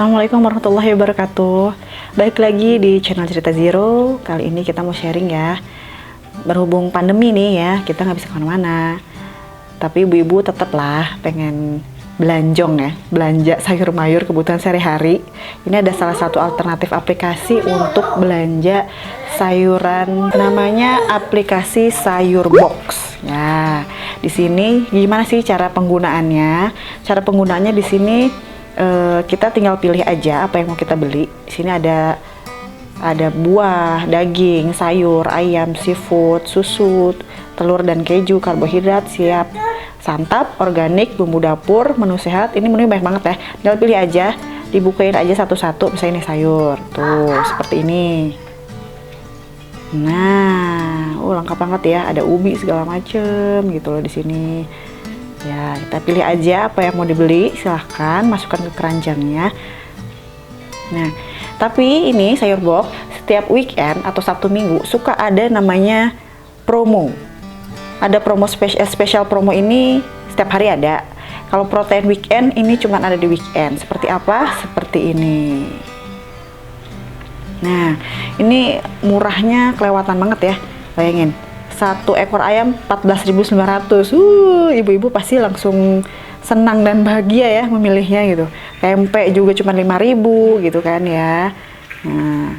Assalamualaikum warahmatullahi wabarakatuh. Balik lagi di channel Cerita Zero. Kali ini kita mau sharing ya. Berhubung pandemi nih ya, kita nggak bisa kemana-mana. Tapi ibu-ibu tetaplah pengen belanjong ya, belanja sayur mayur kebutuhan sehari-hari. Ini ada salah satu alternatif aplikasi untuk belanja sayuran, namanya aplikasi Sayur Box. Ya, di sini gimana sih cara penggunaannya? Cara penggunaannya di sini kita tinggal pilih aja apa yang mau kita beli. Di sini ada buah, daging, sayur, ayam, seafood, susu, telur dan keju, karbohidrat, siap santap, organik, bumbu dapur, menu sehat. Ini menu banyak banget ya. Tinggal pilih aja, dibukain aja satu-satu. Misalnya ini sayur, tuh seperti ini. Nah, lengkap banget ya. Ada ubi segala macem gitu loh di sini. Ya, kita pilih aja apa yang mau dibeli, silahkan masukkan ke keranjangnya. Nah, tapi ini Sayur Box setiap weekend atau Sabtu Minggu suka ada namanya promo. Ada promo spesial promo ini setiap hari ada. Kalau protein weekend ini cuma ada di weekend. Seperti apa? Seperti ini. Nah, ini murahnya kelewatan banget ya. Bayangin. Satu ekor ayam 14.900. Ibu-ibu pasti langsung senang dan bahagia ya memilihnya gitu. Tempe juga cuma 5.000 gitu kan ya. Nah,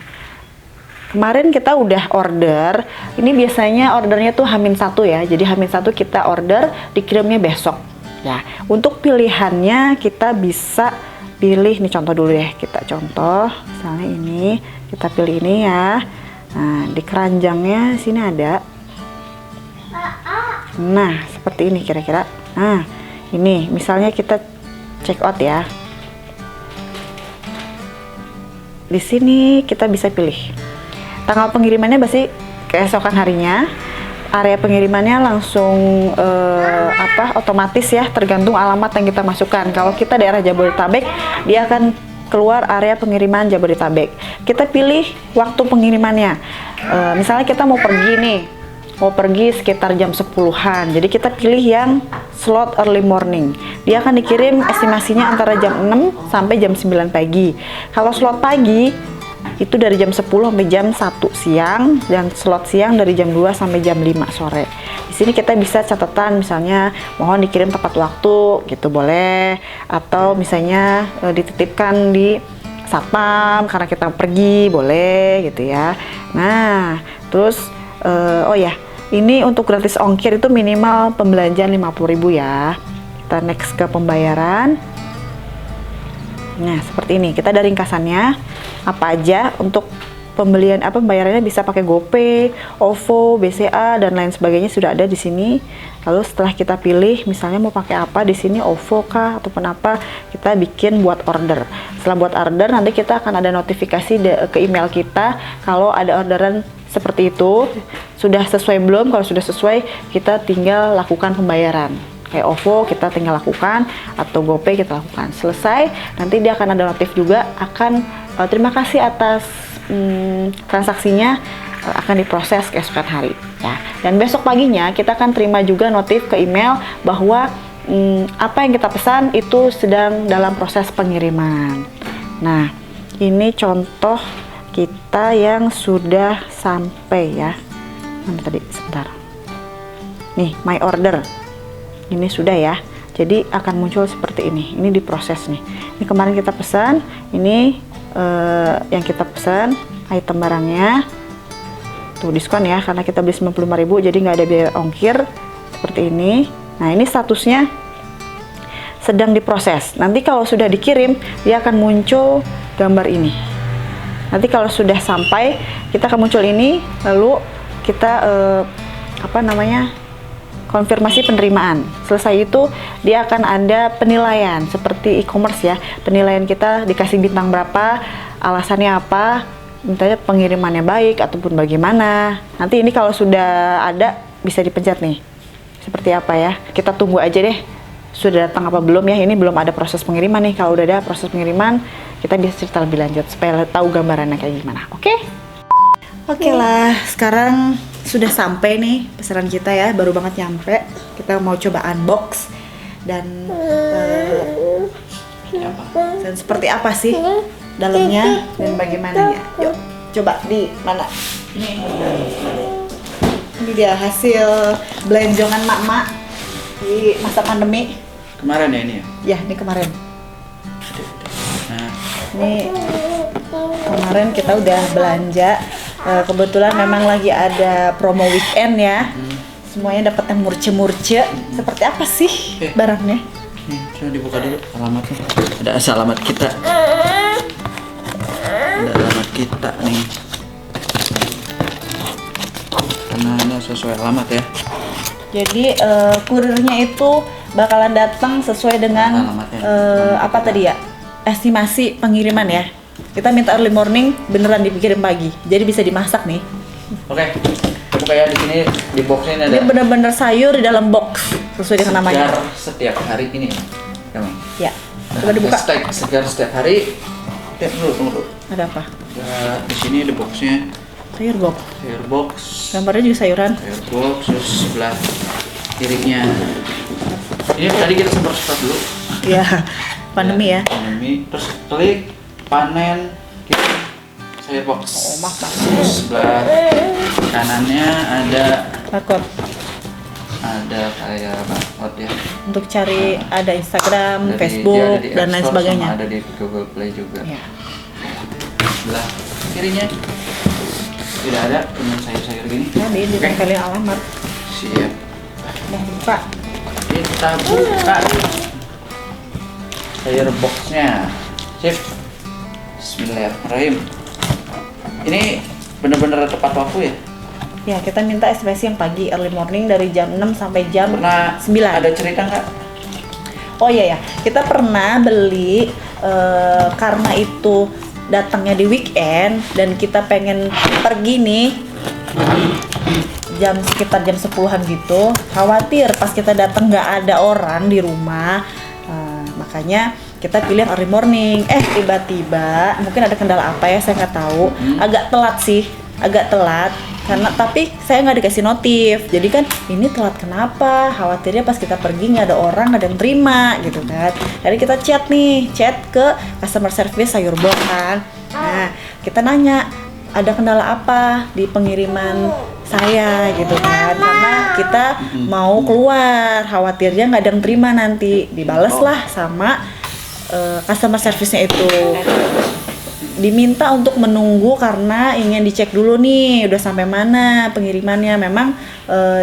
kemarin kita udah order. Ini biasanya ordernya tuh H-1 ya. Jadi H-1 kita order, dikirimnya besok. Ya, untuk pilihannya kita bisa pilih nih, contoh dulu ya. Kita contoh, misalnya ini, kita pilih ini ya. Nah, di keranjangnya sini ada. Nah, seperti ini kira-kira. Nah, ini misalnya kita check out ya. Di sini kita bisa pilih tanggal pengirimannya, pasti keesokan harinya. Area pengirimannya langsung otomatis ya, tergantung alamat yang kita masukkan. Kalau kita daerah Jabodetabek, dia akan keluar area pengiriman Jabodetabek. Kita pilih waktu pengirimannya. Misalnya kita mau pergi nih, sekitar jam 10-an. Jadi kita pilih yang slot early morning. Dia akan dikirim estimasinya antara jam 6 sampai jam 9 pagi. Kalau slot pagi itu dari jam 10 sampai jam 1 siang, dan slot siang dari jam 2 sampai jam 5 sore. Di sini kita bisa catatan, misalnya mohon dikirim tepat waktu gitu boleh, atau misalnya dititipkan di satpam karena kita pergi boleh gitu ya. Nah, terus oh ya, ini untuk gratis ongkir itu minimal pembelanjaan 50.000 ya. Kita next ke pembayaran. Nah, seperti ini. Kita ada ringkasannya apa aja untuk pembelian, pembayarannya bisa pakai GoPay, OVO, BCA dan lain sebagainya sudah ada di sini. Lalu setelah kita pilih misalnya mau pakai apa di sini, OVO kah ataupun apa, kita bikin buat order. Setelah buat order nanti kita akan ada notifikasi ke email kita kalau ada orderan seperti itu. Sudah sesuai belum? Kalau sudah sesuai, kita tinggal lakukan pembayaran. Kayak OVO kita tinggal lakukan, atau GoPay kita lakukan. Selesai, nanti dia akan ada notif juga, akan terima kasih atas transaksinya, akan diproses keesokan hari ya. Dan besok paginya kita akan terima juga notif ke email bahwa apa yang kita pesan itu sedang dalam proses pengiriman. Nah, ini contoh kita yang sudah sampai ya. Mana tadi? Sebentar. Nih, my order. Ini sudah ya. Jadi akan muncul seperti ini. Ini diproses nih. Ini kemarin kita pesan. Ini yang kita pesan, item barangnya. Tuh diskon ya, karena kita beli 95.000, jadi nggak ada biaya ongkir. Seperti ini. Nah, ini statusnya sedang diproses. Nanti kalau sudah dikirim, dia akan muncul gambar ini. Nanti kalau sudah sampai, kita akan muncul ini, lalu kita konfirmasi penerimaan. Selesai itu dia akan ada penilaian seperti e-commerce ya. Penilaian kita dikasih bintang berapa, alasannya apa, mintanya pengirimannya baik ataupun bagaimana. Nanti ini kalau sudah ada bisa dipencet nih. Seperti apa ya? Kita tunggu aja deh. Sudah datang apa belum ya? Ini belum ada proses pengiriman nih. Kalau udah ada proses pengiriman, kita bisa cerita lebih lanjut supaya tahu gambarannya kayak gimana. Oke? Oke lah, sekarang sudah sampai nih pesanan kita ya, baru banget nyampe. Kita mau coba unbox dan Apa? Dan seperti apa sih dalamnya dan bagaimananya? Yuk, coba di mana? Ini dia hasil belenjongan mak-mak di masa pandemi. Kemarin ya ini ya? Ya, ini kemarin. Nah, Ini kemarin kita udah belanja. Kebetulan memang lagi ada promo weekend ya. Semuanya dapat yang murce-murce. Seperti apa sih barangnya? nih coba dibuka dulu alamatnya. Ada alamat kita. Ada alamat kita nih. Karena ini sesuai alamat ya. Jadi kurirnya itu bakalan datang sesuai dengan Alamatnya. apa tadi ya? Estimasi pengiriman ya. Kita minta early morning beneran dikirim pagi. Jadi bisa dimasak nih. Oke. Buka ya di sini di boxnya ini ada. Ini bener-bener sayur di dalam box sesuai dengan namanya. Segar setiap hari ini ya. Emang. Ya. Coba dibuka. Segar setiap hari. Lihat dulu, tunggu dulu. Ada apa? Ya, di sini ada boxnya. Sayur box. Sayur box. Gambarnya juga sayuran. Sayur box terus sebelah kirinya. Ini tadi kita sempat dulu. Iya. Pandemi ya. Pandemi. Terus klik panen gitu. Sayur box. Oh, maaf. Terus sebelah kanannya ada Barcode. kayak barcode ya. Untuk cari ada Instagram, Ada di- Facebook dia ada di dan App lain Store sebagainya. sama ada di Google Play juga. Ya. Sebelah kirinya tidak ada dengan sayur-sayur gini. Tadi Oke. ditempelin alamat. Siap. Udah buka. Kita buka sayur boxnya. Sip. Bismillahirrahmanirrahim. Ini benar-benar tepat waktu ya? Ya, kita minta estimasi yang pagi early morning dari jam 6 sampai jam Pernah 9. ada cerita nggak? Oh iya ya, kita pernah beli karena itu datangnya di weekend dan kita pengen pergi nih sekitar jam 10-an gitu. Khawatir pas kita datang nggak ada orang di rumah. Makanya kita pilih yang early morning. Tiba-tiba mungkin ada kendala apa ya, saya nggak tahu. Agak telat karena tapi saya nggak dikasih notif. Jadi kan ini telat kenapa? Khawatirnya pas kita pergi nggak ada orang, nggak ada yang terima gitu kan. Jadi kita chat ke customer service sayur box kan. Nah, kita nanya ada kendala apa di pengiriman saya gitu kan, karena kita mau keluar, khawatirnya nggak ada yang terima nanti. Dibales lah sama customer service-nya itu. Diminta untuk menunggu karena ingin dicek dulu nih udah sampai mana pengirimannya. Memang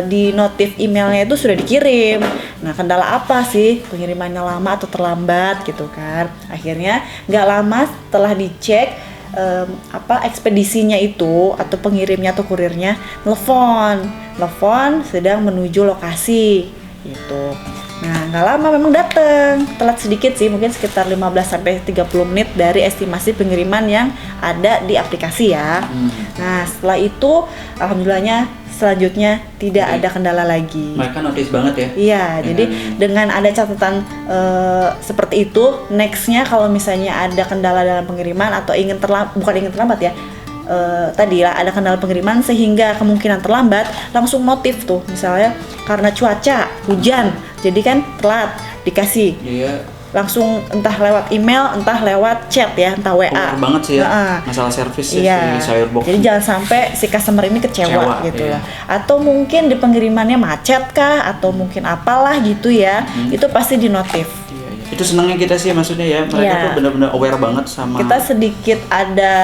di notif emailnya itu sudah dikirim. Nah, kendala apa sih, pengirimannya lama atau terlambat gitu kan. Akhirnya nggak lama setelah dicek ekspedisinya itu atau pengirimnya atau kurirnya telepon sedang menuju lokasi gitu. Nah, nggak lama memang datang, telat sedikit sih, mungkin sekitar 15-30 menit dari estimasi pengiriman yang ada di aplikasi ya. Nah, setelah itu alhamdulillahnya selanjutnya tidak ada kendala lagi. Mereka notice banget ya? Iya, jadi dengan ada catatan seperti itu, nextnya kalau misalnya ada kendala dalam pengiriman atau bukan ingin terlambat ya, tadi lah ada kendala pengiriman sehingga kemungkinan terlambat, langsung notif tuh, misalnya karena cuaca hujan, jadi kan telat dikasih. Iya. Langsung entah lewat email, entah lewat chat ya, entah WA. Benar banget sih ya, masalah servis si sayur box. Jadi jangan sampai si customer ini kecewa gitu iya. ya. Atau mungkin di pengirimannya macet kah, atau mungkin apalah gitu ya. Itu pasti dinotif. Iya. Itu senangnya kita sih, maksudnya ya, mereka tuh benar-benar aware banget sama. Kita sedikit ada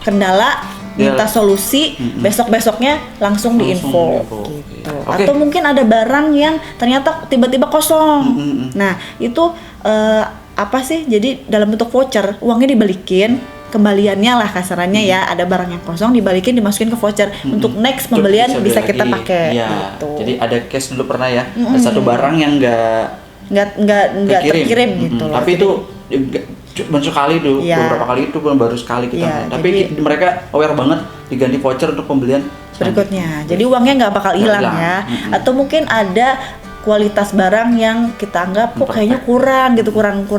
kendala, minta solusi, besok-besoknya langsung diinfo gitu. Okay. Atau mungkin ada barang yang ternyata tiba-tiba kosong. Nah, itu apa sih? Jadi dalam bentuk voucher, uangnya dibalikin, kembaliannya lah kasarannya ya. Ada barang yang kosong dibalikin, dimasukin ke voucher untuk next pembelian bisa kita pakai. Iya. Gitu. Jadi ada case dulu pernah ya, ada satu barang yang nggak terkirim gitu loh. Tapi itu sekali tuh, beberapa kali itu baru sekali kita. Tapi mereka aware banget diganti voucher untuk pembelian berikutnya. Jadi uangnya nggak bakal hilang ya. Atau mungkin ada kualitas barang yang kita anggap kok kayaknya kurang gitu, kurang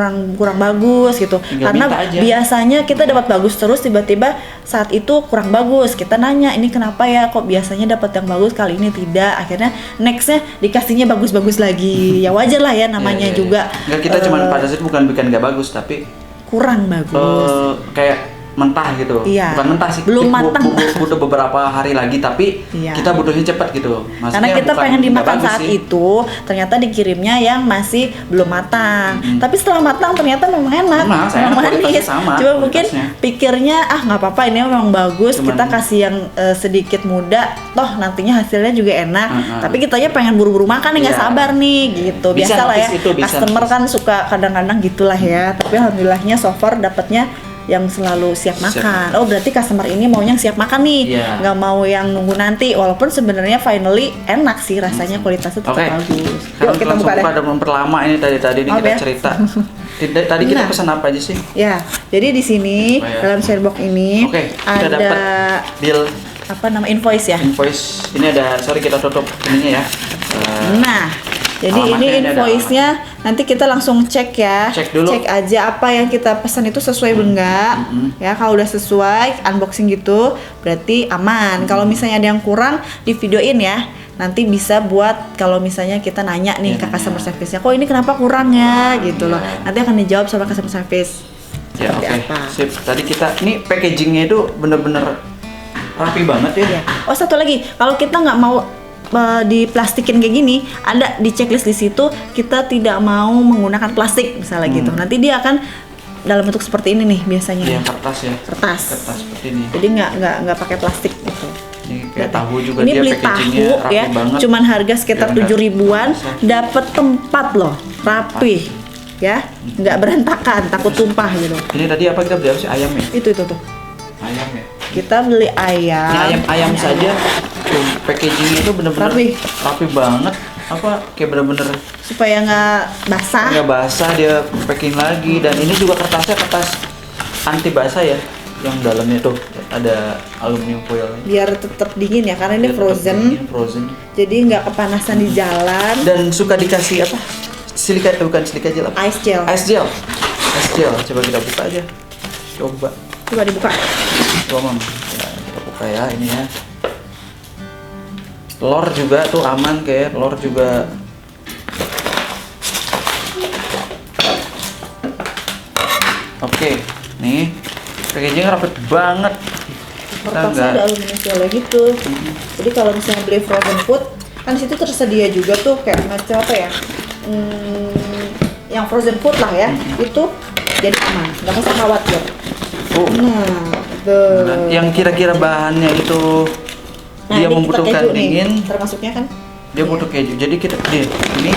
bagus gitu. Tinggal Karena minta aja. biasanya kita dapat bagus terus, tiba-tiba saat itu kurang bagus. Kita nanya, ini kenapa ya kok biasanya dapat yang bagus, kali ini tidak. Akhirnya nextnya dikasihnya bagus-bagus lagi. Ya wajar lah ya, namanya juga. Nggak, kita cuman pada saat bukan bikin nggak bagus, tapi kurang bagus. kayak mentah gitu. Iya. Bukan mentah sih. Belum matang. Butuh beberapa hari lagi, tapi Iya. kita butuhnya cepat gitu. Maksudnya Karena kita bukan pengen nggak dimakan bagus saat sih. itu, ternyata dikirimnya yang masih belum matang. Tapi setelah matang ternyata memang enak, Enak, saya memang enak, kualitasnya manis. sama, Coba mungkin kualitasnya. pikirnya nggak apa-apa, ini memang bagus. Cuman- kita kasih yang sedikit muda, toh nantinya hasilnya juga enak. Tapi kitanya pengen buru-buru makan nih, nggak Iya. sabar nih gitu. Bisa Biasa lah ya, notice itu, bisa customer notice. kan suka kadang-kadang gitulah ya. Tapi alhamdulillahnya so far dapatnya yang selalu siap makan. Oh berarti customer ini maunya yang siap makan nih, Iya. nggak mau yang nunggu nanti. Walaupun sebenarnya finally enak sih rasanya, kualitasnya tetap Oke. bagus. Sekarang Yuk kita langsung buka deh. pada memperlama ini tadi ini Maaf kita ya. cerita. Tadi kita Nah. pesan apa aja sih? Ya, jadi di sini Oh, ya. dalam sharebox ini Oke, kita ada dapat deal apa nama invoice ya. invoice. Ini ada, sorry kita tutup ininya ya. Nah, jadi alamatnya ini ini ada invoice-nya nanti kita langsung cek ya. Cek dulu. Cek aja apa yang kita pesan itu sesuai enggak. Ya, kalau udah sesuai unboxing gitu berarti aman. Kalau misalnya ada yang kurang di videoin ya. Nanti bisa buat kalau misalnya kita nanya nih ke customer service-nya, kok ini kenapa kurang ya gitu loh. Nanti akan dijawab sama customer service. Ya oke. Seperti apa. Sip. Tadi kita ini packagingnya itu bener-bener rapi banget ya. Ya. Oh satu lagi, kalau kita nggak mau diplastikin kayak gini, ada di checklist di situ kita tidak mau menggunakan plastik misalnya gitu. Nanti dia akan dalam bentuk seperti ini nih biasanya. Iya, kertas ya. Kertas. Kertas seperti ini. Jadi nggak pakai plastik gitu. Ini kayak tahu juga Ini dia beli packagingnya tahu rapi ya, banget. cuman harga sekitar Biar nggak 7 ribuan, basah. dapat tempat loh, rapi, ya, nggak berantakan, takut tumpah gitu. Ini tadi apa kita beli apa sih? Ayam ya? Itu tuh. Ayam ya. Kita beli ayam. Ini ayam saja. Tuh, packagingnya itu bener-bener rapi banget. Apa kayak bener-bener Supaya nggak basah. nggak basah, dia packing lagi. Dan ini juga kertasnya kertas anti basah ya, yang dalamnya tuh ada aluminium foil. Biar tetap dingin ya, karena ini Biar tetap frozen. dingin, frozen. Jadi nggak kepanasan di jalan. Dan suka dikasih apa? Bukan silika gel apa? Ice gel. Ice gel. Ice gel. Coba kita buka aja. Coba. Coba dibuka. Coba Mam. Ya, kita buka ya ini ya. Telur juga tuh aman, kayak telur juga. Oke, nih packagingnya rapet banget. Kita Kertasnya nggak- ada aluminium foil gitu. Jadi kalau misalnya beli frozen food, kan di situ tersedia juga tuh kayak macam apa ya? Yang frozen food lah ya. Itu jadi aman, nggak usah khawatir. Oh, Nah, tuh. yang kira-kira bahannya itu Nah, dia ini kita membutuhkan keju nih, dingin, termasuknya kan. dia butuh keju. Jadi kita ini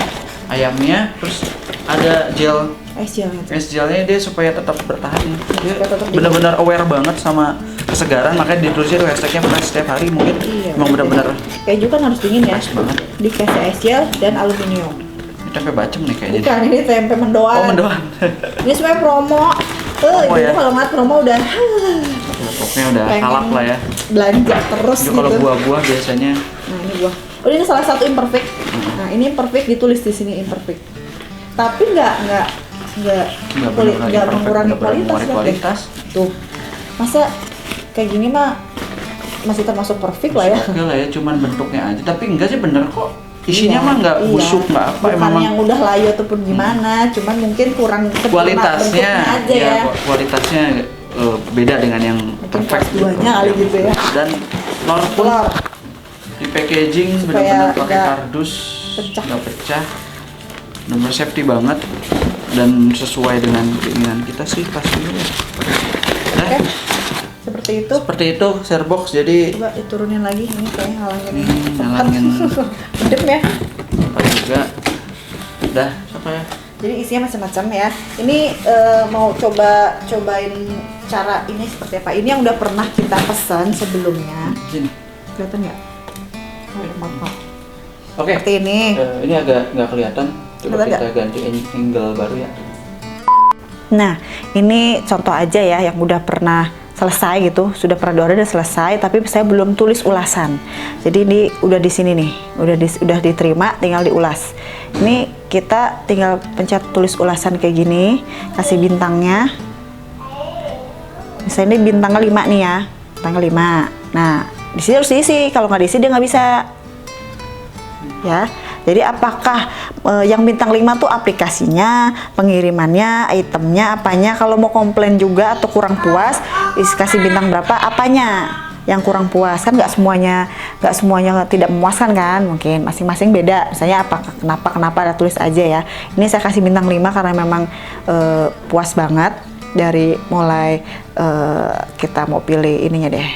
ayamnya, terus ada gel Ice gel gitu. es gelnya dia supaya tetap bertahan. Dia Supaya tetap dingin. benar-benar aware banget sama kesegaran, makanya ditulisnya hashtagnya fresh setiap hari. Mungkin Iya, emang benar-benar keju kan harus dingin ya. fresh banget. Dikasih ice gel dan aluminium. Ini tempe bacem nih kayaknya. Bukan, ini tempe mendoan. Oh, mendoan. Ini sebenarnya promo. Promo Ibu ya? kalau ngeliat promo udah Pokoknya udah pengen kalap lah ya. belanja terus Itu gitu. kalau buah-buah biasanya Nah ini buah. Oh ini salah satu imperfect. Nah ini imperfect ditulis di sini imperfect. Tapi nggak benar-benar mengurangi imperfect, benar-benar kualitas. mengurangi lihat deh. kualitas. Tuh masa kayak gini mah masih termasuk perfect lah ya. Oke lah ya, cuman bentuknya aja. Tapi enggak sih, bener kok. Isinya Iya, mah nggak iya. busuk, nggak apa. Bukan Emang yang udah layu ataupun gimana, cuman mungkin kurang sempurna kualitasnya, bentuknya aja ya. kualitasnya beda dengan yang Mungkin perfect. kelas duanya kali gitu ya. Dan telur pun Telur. di packaging Supaya benar-benar pakai nggak kardus, pecah. nggak pecah. Nomor safety banget dan sesuai dengan keinginan kita sih pastinya. Nah, Oke. Seperti itu. seperti itu sharebox. Jadi Coba diturunin lagi, ini kayaknya halangin ini ngalangin Bedem ya. apa juga. Udah, apa ya? Jadi isinya macam-macam ya. Ini mau cobain cara ini seperti apa. Ini yang udah pernah kita pesan sebelumnya. Sini. Kelihatan nggak? Oh, maaf. Oke. Seperti ini. Ini agak nggak kelihatan. Coba Kelihatan kita ganti angle baru ya. Nah, ini contoh aja ya yang udah pernah selesai gitu, sudah pernah diorder dan selesai, tapi saya belum tulis ulasan. Jadi ini udah di sini nih, udah diterima, tinggal diulas. Ini kita tinggal pencet tulis ulasan kayak gini, kasih bintangnya. Misalnya ini bintangnya 5 nih ya, bintangnya 5. Nah, di sini harus diisi, kalau nggak diisi dia nggak bisa. Ya, jadi apakah yang bintang 5 tuh aplikasinya, pengirimannya, itemnya, apanya. Kalau mau komplain juga atau kurang puas, kasih bintang berapa, apanya yang kurang puas. Kan nggak semuanya tidak memuaskan kan, mungkin masing-masing beda. Misalnya kenapa ada tulis aja ya. Ini saya kasih bintang 5 karena memang puas banget dari mulai kita mau pilih ininya deh,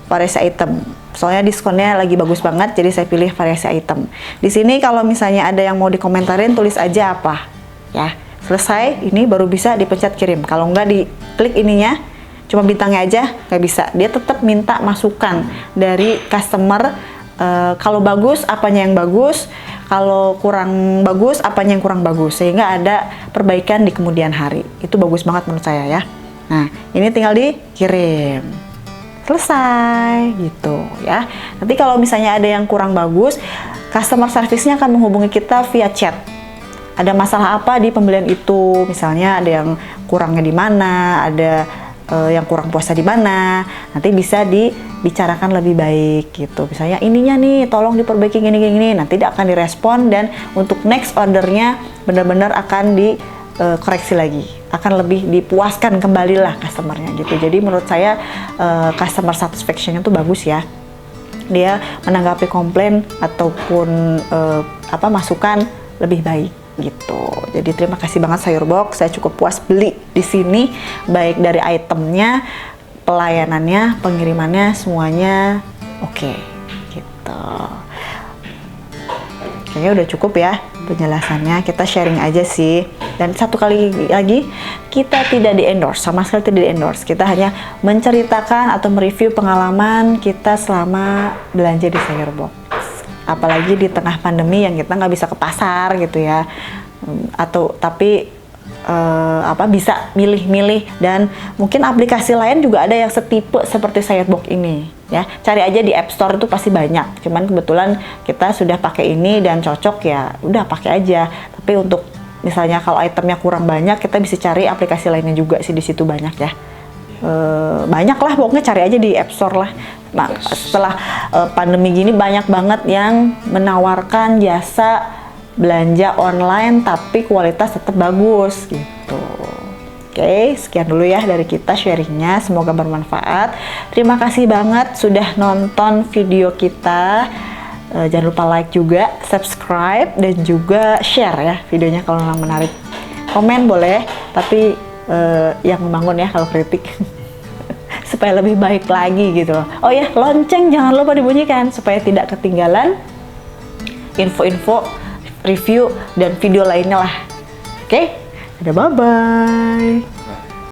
variasi item. Soalnya diskonnya lagi bagus banget, jadi saya pilih variasi item. Di sini kalau misalnya ada yang mau dikomentarin, tulis aja apa, ya. Selesai, ini baru bisa dipencet kirim. Kalau nggak diklik ininya, cuma bintangnya aja, nggak bisa. Dia tetap minta masukan dari customer. Kalau bagus, apanya yang bagus. Kalau kurang bagus, apanya yang kurang bagus. Sehingga ada perbaikan di kemudian hari. Itu bagus banget menurut saya ya. Nah, ini tinggal dikirim. Selesai gitu ya. Nanti kalau misalnya ada yang kurang bagus, customer service-nya akan menghubungi kita via chat. Ada masalah apa di pembelian itu? Misalnya ada yang kurangnya di mana, ada yang kurang puasnya di mana. Nanti bisa dibicarakan lebih baik gitu. Misalnya ininya nih tolong diperbaiki gini. Nanti dia akan direspon dan untuk next ordernya benar-benar akan dikoreksi lagi. Akan lebih dipuaskan kembali lah customernya gitu. Jadi menurut saya customer satisfaction-nya tuh bagus ya. Dia menanggapi komplain ataupun masukan lebih baik gitu. Jadi terima kasih banget Sayurbox. Saya cukup puas beli di sini, baik dari itemnya, pelayanannya, pengirimannya, semuanya oke gitu. Kayaknya udah cukup ya penjelasannya, kita sharing aja sih. Dan satu kali lagi, kita tidak di-endorse, sama sekali tidak di-endorse. Kita hanya menceritakan atau mereview pengalaman kita selama belanja di Sayurbox. Apalagi di tengah pandemi yang kita nggak bisa ke pasar gitu ya. Tapi bisa milih-milih, dan mungkin aplikasi lain juga ada yang setipe seperti Sayurbox ini ya. Cari aja di App Store, itu pasti banyak. Cuman kebetulan kita sudah pakai ini dan cocok, ya udah pakai aja. Tapi untuk misalnya kalau itemnya kurang banyak, kita bisa cari aplikasi lainnya juga sih, di situ banyak ya. Banyak lah pokoknya, cari aja di App Store lah. Nah, setelah pandemi gini banyak banget yang menawarkan jasa belanja online tapi kualitas tetap bagus gitu. Oke, sekian dulu ya dari kita sharingnya, semoga bermanfaat. Terima kasih banget sudah nonton video kita. Jangan lupa like juga, subscribe, dan juga share ya videonya kalau memang menarik. Komen boleh, tapi yang membangun ya kalau kritik. Supaya lebih baik lagi gitu loh. Oh ya, lonceng jangan lupa dibunyikan supaya tidak ketinggalan info-info, review, dan video lainnya lah. Oke, dadah, bye-bye.